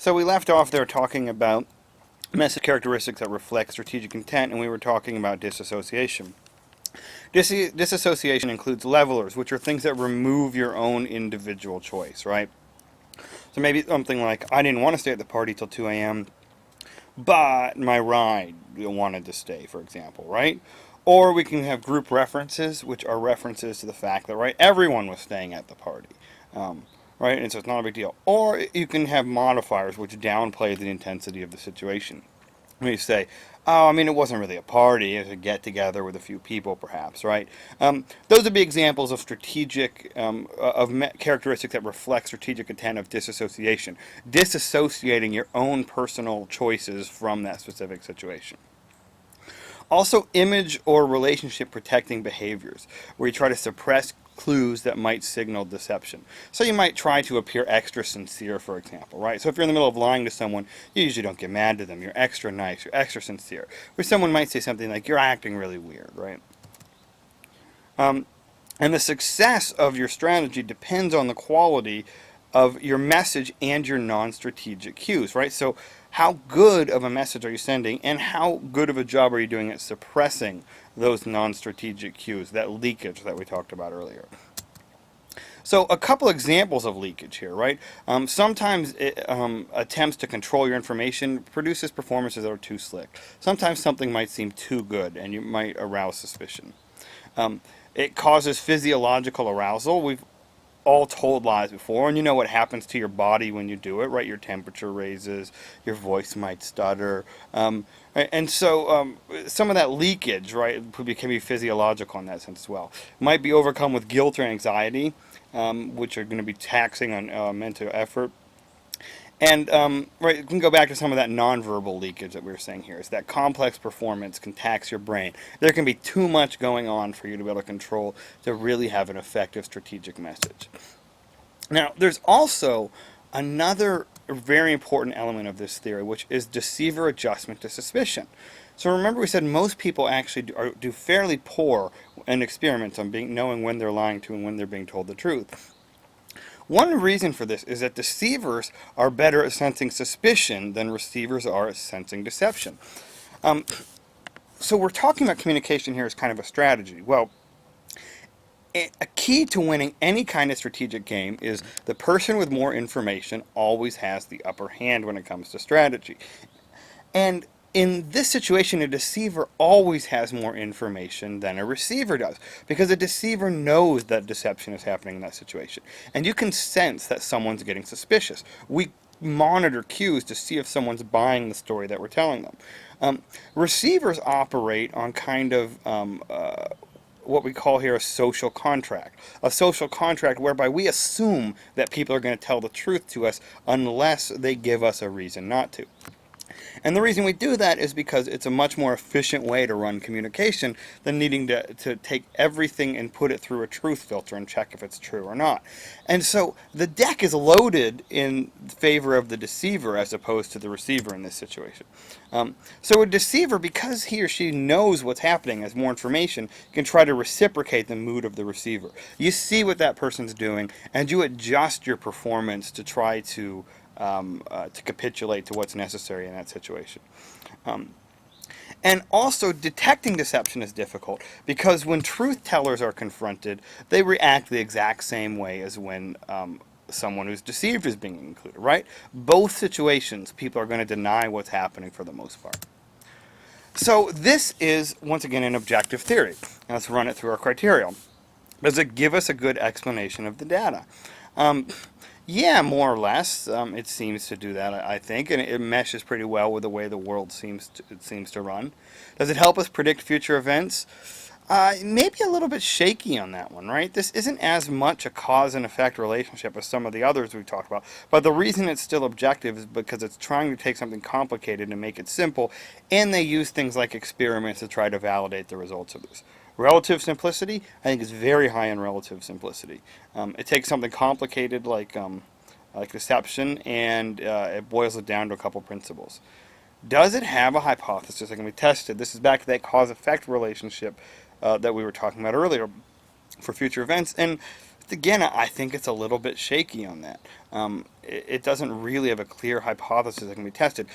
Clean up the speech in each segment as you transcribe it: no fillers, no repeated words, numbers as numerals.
So we left off there talking about message characteristics that reflect strategic intent, and we were talking about disassociation. Disassociation includes levelers, which are things that remove your own individual choice, right? So maybe something like, I didn't want to stay at the party till 2 a.m., but my ride wanted to stay, for example, right? Or we can have group references, which are references to the fact that, right, everyone was staying at the party, um, right? And so it's not a big deal. Or you can have modifiers, which downplay the intensity of the situation. When you say, oh, I mean, it wasn't really a party, it was a get-together with a few people, perhaps, right? Those would be examples of characteristics that reflect strategic intent of disassociation, disassociating your own personal choices from that specific situation. Also, image or relationship protecting behaviors, where you try to suppress clues that might signal deception. So you might try to appear extra sincere, for example, right? So if you're in the middle of lying to someone, you usually don't get mad to them. You're extra nice, you're extra sincere. Where someone might say something like, you're acting really weird, right? And the success of your strategy depends on the quality of your message and your non-strategic cues, right? So how good of a message are you sending, and how good of a job are you doing at suppressing those non-strategic cues, that leakage that we talked about earlier? So a couple examples of leakage here, right? Sometimes attempts to control your information produces performances that are too slick. Sometimes something might seem too good, and you might arouse suspicion. It causes physiological arousal. We've all told lies before, and you know what happens to your body when you do it, right? Your temperature raises, your voice might stutter, and so some of that leakage, right, can be physiological in that sense as well. Might be overcome with guilt or anxiety, which are going to be taxing on mental effort. And right, you can go back to some of that nonverbal leakage that we were saying here. Is that complex performance can tax your brain. There can be too much going on for you to be able to control to really have an effective strategic message. Now, there's also another very important element of this theory, which is deceiver adjustment to suspicion. So remember we said most people actually do fairly poor in experiments on knowing when they're lying to and when they're being told the truth. One reason for this is that deceivers are better at sensing suspicion than receivers are at sensing deception. So we're talking about communication here as kind of a strategy. Well, a key to winning any kind of strategic game is the person with more information always has the upper hand when it comes to strategy. And in this situation, a deceiver always has more information than a receiver does, because a deceiver knows that deception is happening in that situation. And you can sense that someone's getting suspicious. We monitor cues to see if someone's buying the story that we're telling them. Receivers operate on kind of what we call here a social contract. A social contract whereby we assume that people are going to tell the truth to us unless they give us a reason not to. And the reason we do that is because it's a much more efficient way to run communication than needing to take everything and put it through a truth filter and check if it's true or not. And so the deck is loaded in favor of the deceiver as opposed to the receiver in this situation. So a deceiver, because he or she knows what's happening, has more information, can try to reciprocate the mood of the receiver. You see what that person's doing, and you adjust your performance to try to capitulate to what's necessary in that situation. And also, detecting deception is difficult, because when truth tellers are confronted, they react the exact same way as when someone who's deceived is being included, right? Both situations, people are going to deny what's happening for the most part. So this is, once again, an objective theory. Now let's run it through our criteria. Does it give us a good explanation of the data? Yeah, more or less. It seems to do that, I think, and it meshes pretty well with the way the world seems to run. Does it help us predict future events? Maybe a little bit shaky on that one, right? This isn't as much a cause and effect relationship as some of the others we've talked about, but the reason it's still objective is because it's trying to take something complicated and make it simple, and they use things like experiments to try to validate the results of this. Relative simplicity, I think, is very high in relative simplicity. It takes something complicated like deception, and it boils it down to a couple principles. Does it have a hypothesis that can be tested? This is back to that cause-effect relationship that we were talking about earlier for future events. And Again, I think it's a little bit shaky on that. It doesn't really have a clear hypothesis that can be tested.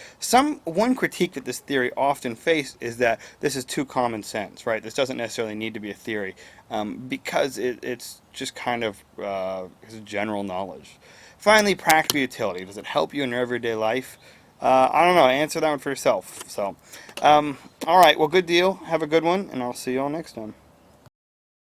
One critique that this theory often faced is that this is too common sense, right? This doesn't necessarily need to be a theory because it's just kind of general knowledge. Finally, practical utility. Does it help you in your everyday life? I don't know. Answer that one for yourself. So, all right. Well, good deal. Have a good one, and I'll see you all next time.